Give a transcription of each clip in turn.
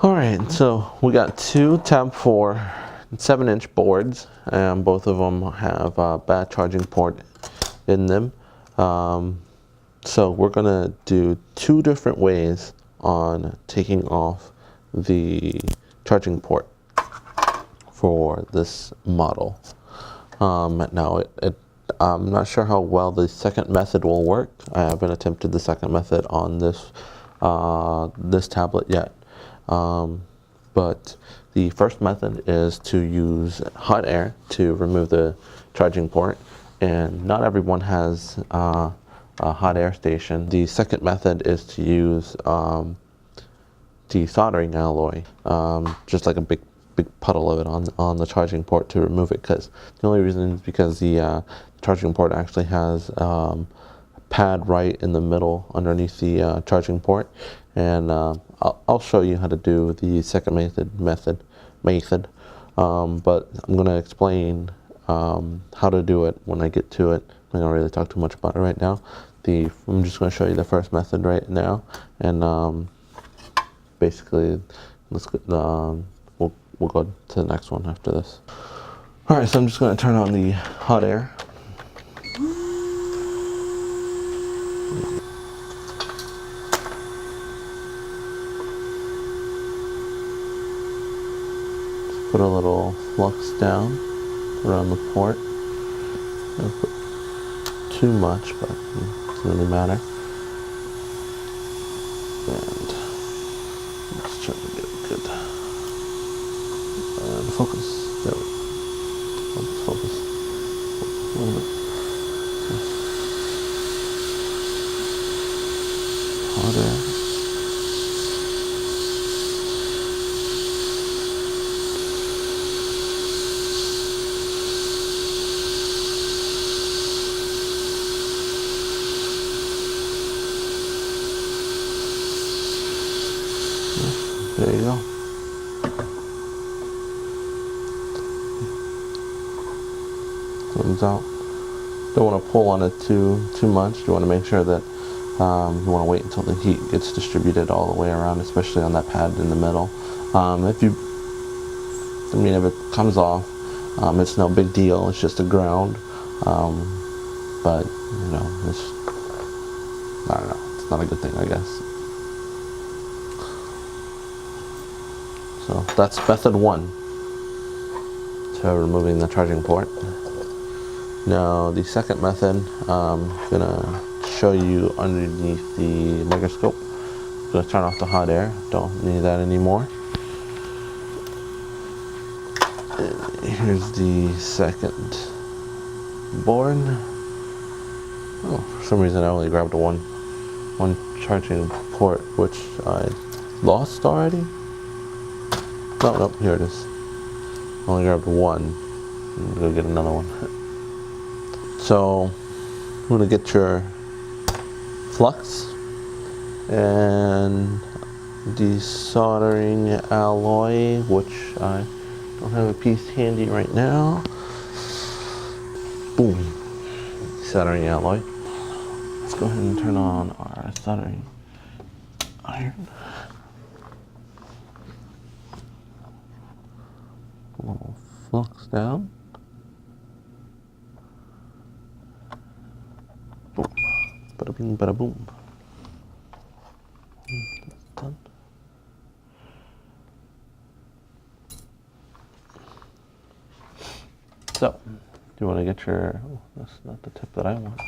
Alright, so we got two tab 4 7-inch boards, and both of them have a bad charging port in them. So we're gonna do two different ways on taking off the charging port for this model. Now I'm not sure how well the second method will work. I haven't attempted the second method on this this tablet yet. But the first method is to use hot air to remove the charging port, and not everyone has a hot air station. The second method is to use desoldering alloy, just like a big puddle of it on the charging port to remove it. Because the only reason is because the charging port actually has a pad right in the middle underneath the charging port, and I'll show you how to do the second method. But I'm going to explain how to do it when I get to it. I'm not going to really talk too much about it right now. I'm just going to show you the first method right now, and basically let's go, we'll go to the next one after this. Alright, so I'm just going to turn on the hot air. Just put a little flux down around the port. Don't put too much, but it doesn't really matter. And let's try to get it good. And focus. There we go. Focus. A little bit. Hot air. There you go. Comes out. Don't want to pull on it too much. You want to make sure that you want to wait until the heat gets distributed all the way around, especially on that pad in the middle. If it comes off, it's no big deal. It's just a ground. But you know, I don't know. It's not a good thing, I guess. So that's method 1 to removing the charging port. Now the second method, I'm gonna show you underneath the microscope. I'm gonna turn off the hot air. Don't need that anymore. And here's the second board. Oh, for some reason I only grabbed one charging port, which I lost already. No, here it is. I only grabbed one. I'm gonna go get another one. So, I'm gonna get your flux and desoldering alloy, which I don't have a piece handy right now. Boom. Desoldering alloy. Let's go ahead and turn on our soldering iron. A little flux down. Boom. Bada bing, bada boom. That's done. So, do you want to get your... Oh, that's not the tip that I want.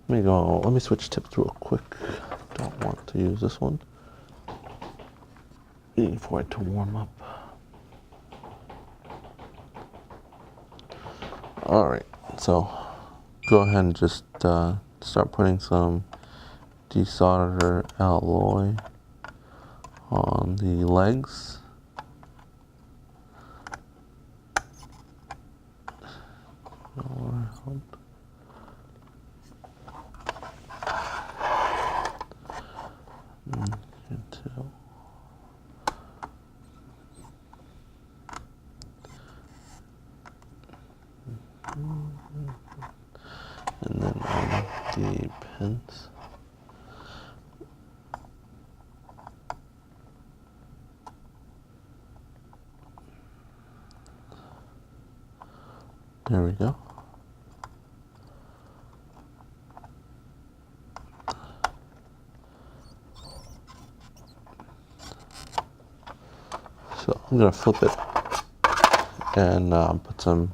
Let me switch tips real quick. Don't want to use this one. Waiting for it to warm up. Alright, so go ahead and just start putting some desolder alloy on the legs. And then on the pins. There we go. So I'm going to flip it and put some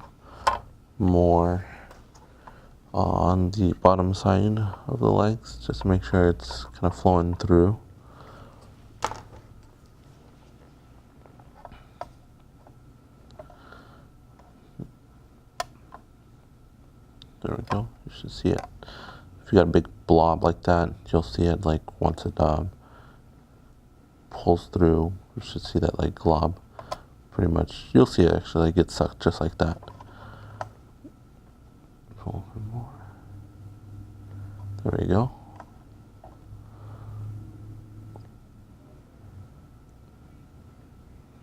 more on the bottom side of the legs, just to make sure it's kind of flowing through. There we go. You should see it. If you got a big blob like that, you'll see it like once it pulls through. You should see that like glob. Pretty much, you'll see it actually get sucked just like that. Pull some more. There we go.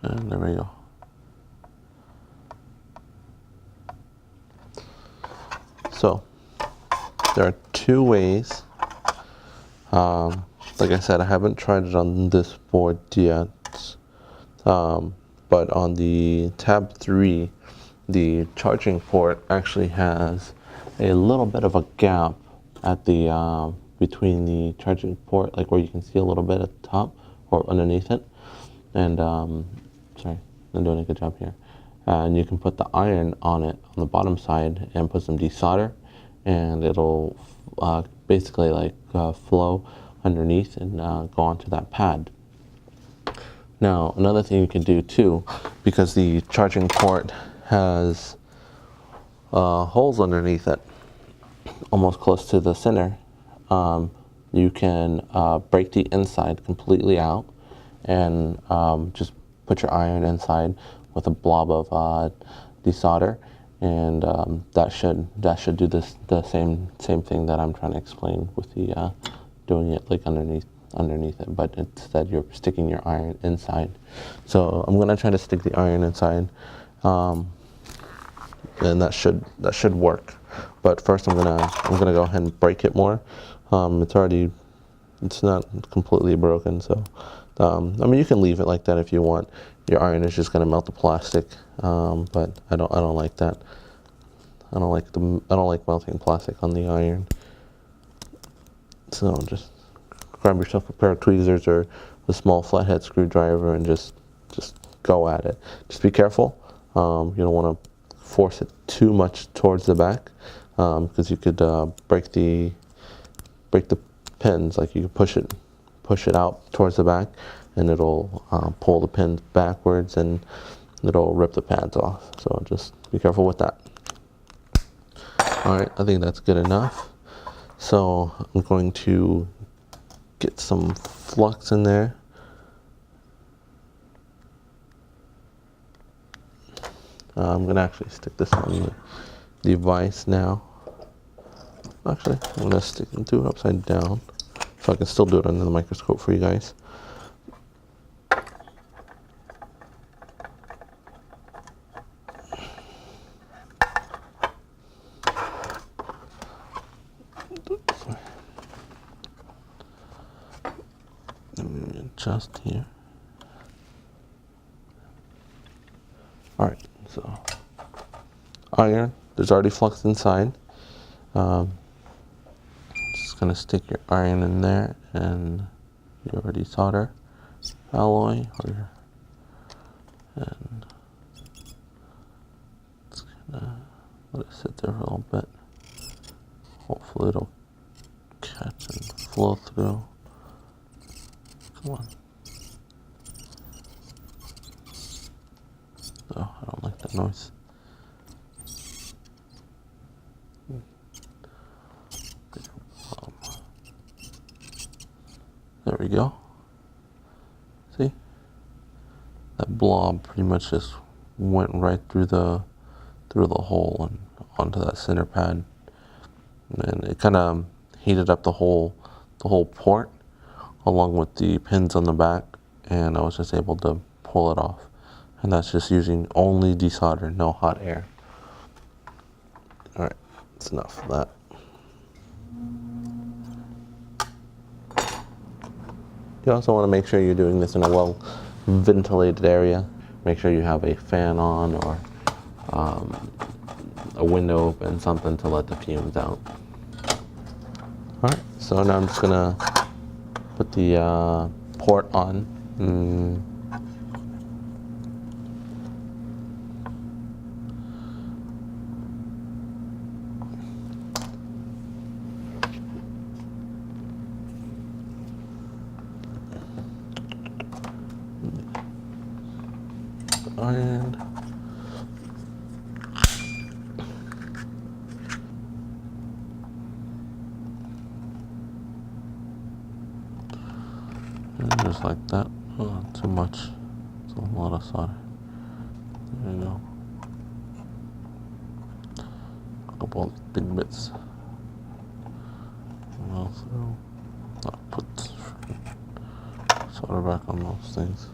And there we go. So there are two ways. Like I said, I haven't tried it on this board yet. But on the tab 3, the charging port actually has a little bit of a gap at the between the charging port, like where you can see a little bit at the top or underneath it. And sorry, I'm doing a good job here. And you can put the iron on it on the bottom side and put some desolder, and it'll basically like flow underneath and go onto that pad. Now, another thing you can do too, because the charging port has holes underneath it, almost close to the center, you can break the inside completely out and just put your iron inside with a blob of desolder, and that should do the same thing that I'm trying to explain with the doing it like underneath it, but instead you're sticking your iron inside. So I'm gonna try to stick the iron inside, and that should work. But first I'm gonna go ahead and break it more. It's not completely broken, so I mean, you can leave it like that if you want. Your iron is just gonna melt the plastic, but I don't like that. I don't like melting plastic on the iron. So just grab yourself a pair of tweezers or a small flathead screwdriver and just go at it. Just be careful. You don't want to force it too much towards the back, because you could break the pins. Like you could push it out towards the back, and it'll pull the pins backwards and it'll rip the pads off. So just be careful with that. All right, I think that's good enough. So I'm going to get some flux in there. I'm going to actually stick this on the device now. Actually, I'm going to do it upside down so I can still do it under the microscope for you guys. Let me adjust here. Alright, so iron, there's already flux inside. Just gonna stick your iron in there and your desolder alloy, and just gonna let it sit there for a little bit. Hopefully it'll catch and flow through. Come on. Oh, I don't like that noise. There we go. See? That blob pretty much just went right through the hole and onto that center pad. And it kind of heated up the whole port along with the pins on the back, and I was just able to pull it off. And that's just using only desolder, no hot air. All right, that's enough of that. You also want to make sure you're doing this in a well ventilated area. Make sure you have a fan on or a window open, something to let the fumes out. All right, so now I'm just gonna put the port on. And just like that. Oh, too much. It's a lot of solder. There you go. A couple of big bits. And also, I'll put solder back on those things.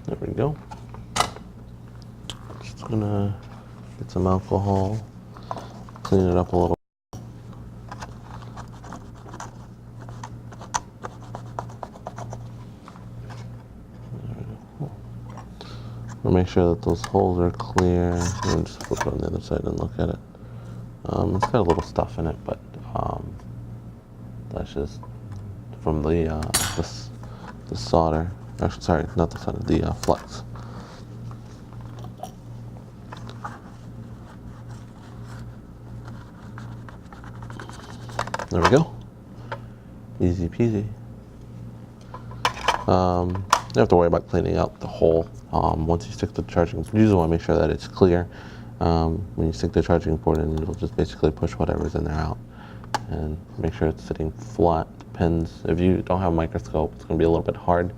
There we go. Just gonna get some alcohol, clean it up a little. Make sure that those holes are clear, and just flip it on the other side and look at it. It's got a little stuff in it, but that's just from the solder. Actually, sorry, not the solder, the flux. There we go. Easy peasy. You don't have to worry about cleaning out the hole. Once you stick the charging, you usually want to make sure that it's clear. When you stick the charging port in, it'll just basically push whatever's in there out. And make sure it's sitting flat. The pins, if you don't have a microscope, it's going to be a little bit hard.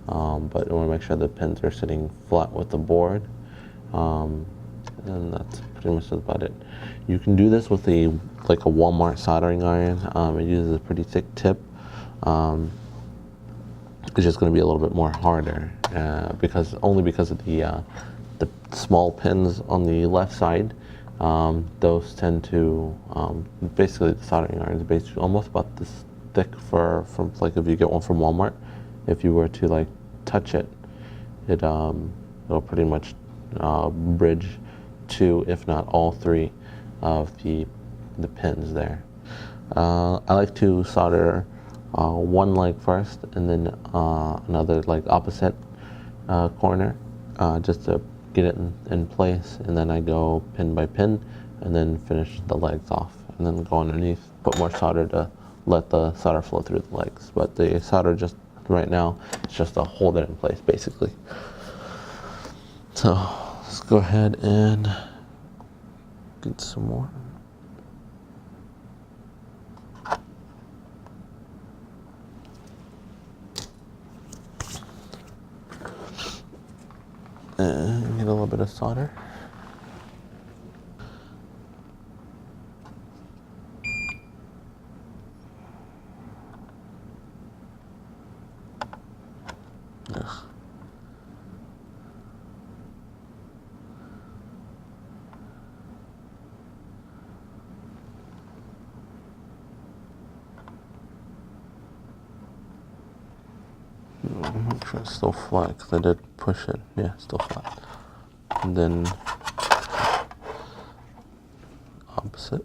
But you want to make sure the pins are sitting flat with the board. And that's pretty much about it. You can do this with like a Walmart soldering iron. It uses a pretty thick tip. It's just going to be a little bit more harder because of the small pins on the left side. Those tend to basically, the soldering iron is basically almost about this thick from like if you get one from Walmart. If you were to like touch it, it'll pretty much bridge two, if not all three, of the pins there. I like to solder one leg first, and then another leg opposite corner, just to get it in place, and then I go pin by pin, and then finish the legs off, and then go underneath, put more solder to let the solder flow through the legs. But the solder just right now, it's just to hold it in place, basically. So let's go ahead and get some more. And get a little bit of solder. Ugh. Make sure it's still flat, because I did push it. Yeah, it's still flat. And then opposite.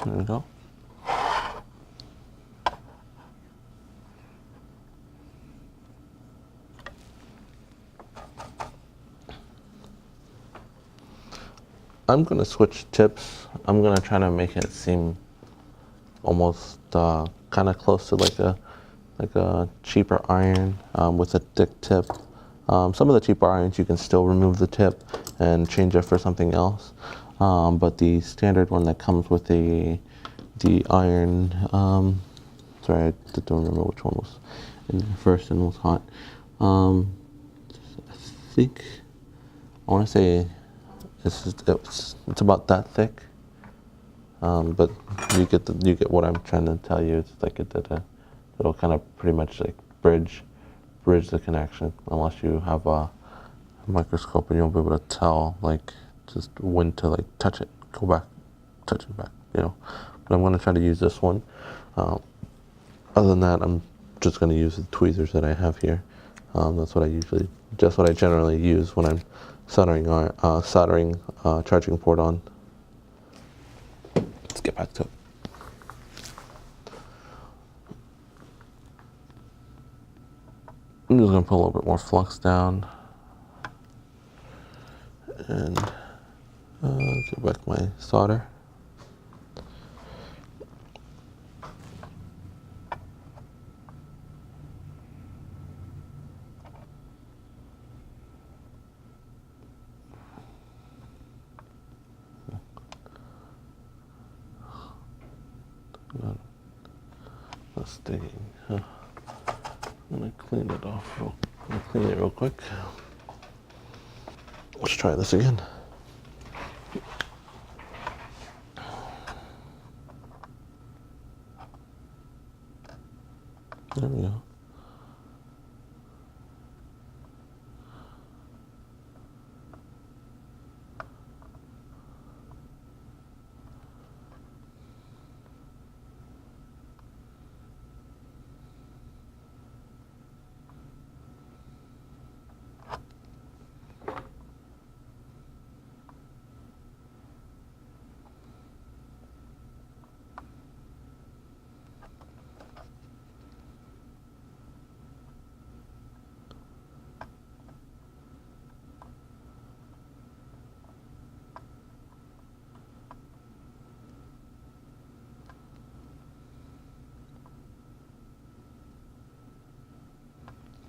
There we go. I'm going to switch tips. I'm going to try to make it seem almost kind of close to like a cheaper iron with a thick tip. Some of the cheaper irons you can still remove the tip and change it for something else, but the standard one that comes with the iron, sorry, I don't remember which one was in there first and was hot. I think I want to say it's about that thick, but you get what I'm trying to tell you. It's like it'll kind of pretty much like bridge the connection, unless you have a microscope and you'll be able to tell like just when to like touch it, go back, touch it back, you know. But I'm going to try to use this one. Other than that, I'm just going to use the tweezers that I have here. That's what I generally use when I'm soldering charging port on. Let's get back to it. I'm just going to put a little bit more flux down and get back my solder. That's sticking. I'm gonna clean it off. Clean it real quick. Let's try this again. There we go.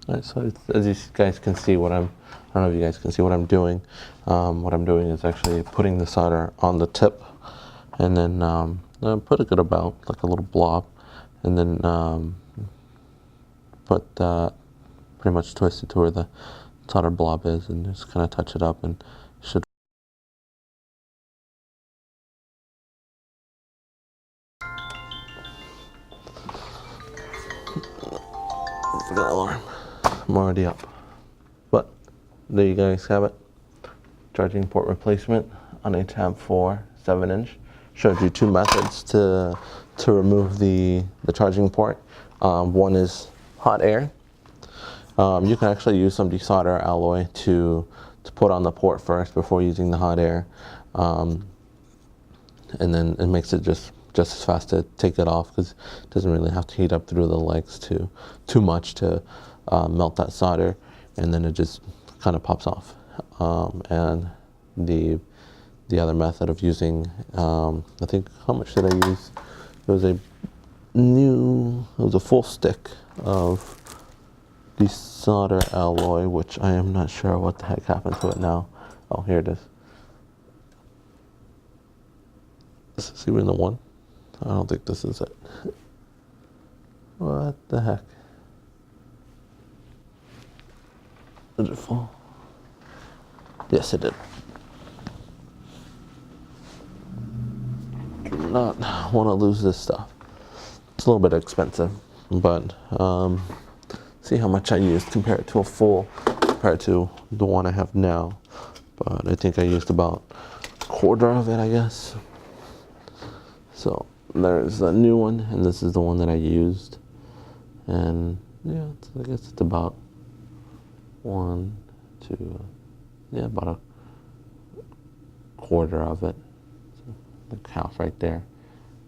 Alright, so as you guys can see I don't know if you guys can see what I'm doing. What I'm doing is actually putting the solder on the tip and then put a good amount, like a little blob, and then pretty much twist it to where the solder blob is and just kind of touch it up, and it should. Forgot alarm. I'm already up. But there you guys have it. Charging port replacement on a tab 4 7-inch. Showed you two methods to remove the charging port. One is hot air. You can actually use some desolder alloy to put on the port first before using the hot air, and then it makes it just as fast to take it off, because it doesn't really have to heat up through the legs too much to melt that solder, and then it just kind of pops off. And the other method of using, I think, how much did I use? It was a full stick of desolder alloy, which I am not sure what the heck happened to it now. Oh, here it is. This is even the one. I don't think this is it. What the heck? Did it fall? Yes, it did. Do not want to lose this stuff. It's a little bit expensive, but see how much I used compared to compared to the one I have now. But I think I used about a quarter of it, I guess. So there's a new one, and this is the one that I used. And yeah, I guess it's about about a quarter of it. So like half right there.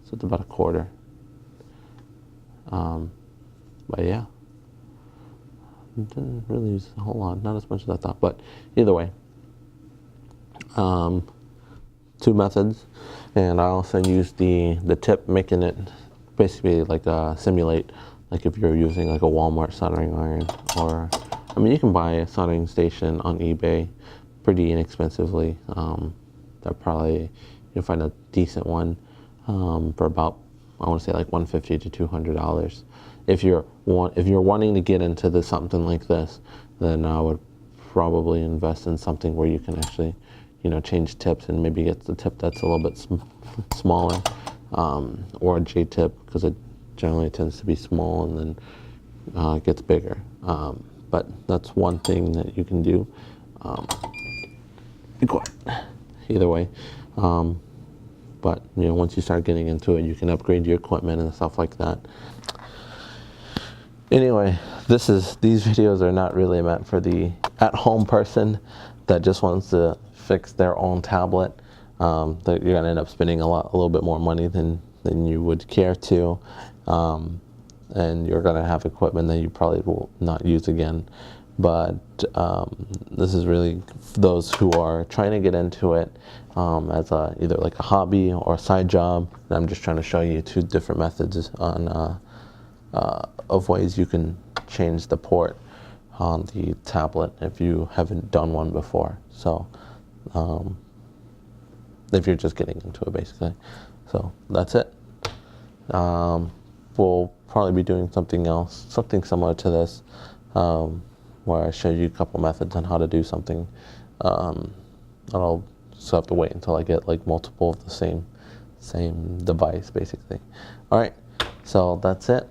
So it's about a quarter. But yeah, didn't really use a whole lot, not as much as I thought. But either way, two methods, and I also used the tip, making it basically like simulate like if you're using like a Walmart soldering iron, or I mean you can buy a soldering station on eBay pretty inexpensively. That probably you'll find a decent one for about, I want to say like $150 to $200. If you're wanting to get into something like this, then I would probably invest in something where you can actually, you know, change tips and maybe get the tip that's a little bit smaller, or a J tip, because it generally tends to be small and then gets bigger. But that's one thing that you can do. Either way. But you know, once you start getting into it, you can upgrade your equipment and stuff like that. Anyway, these videos are not really meant for the at-home person that just wants to fix their own tablet. That you're gonna end up spending a little bit more money than you would care to, and you're gonna have equipment that you probably will not use again. But this is really those who are trying to get into it as either like a hobby or a side job. And I'm just trying to show you two different methods on of ways you can change the port on the tablet if you haven't done one before. So if you're just getting into it, basically. So that's it. We'll probably be doing something else, something similar to this, where I show you a couple methods on how to do something. I'll just have to wait until I get like multiple of the same device, basically. All right, so that's it.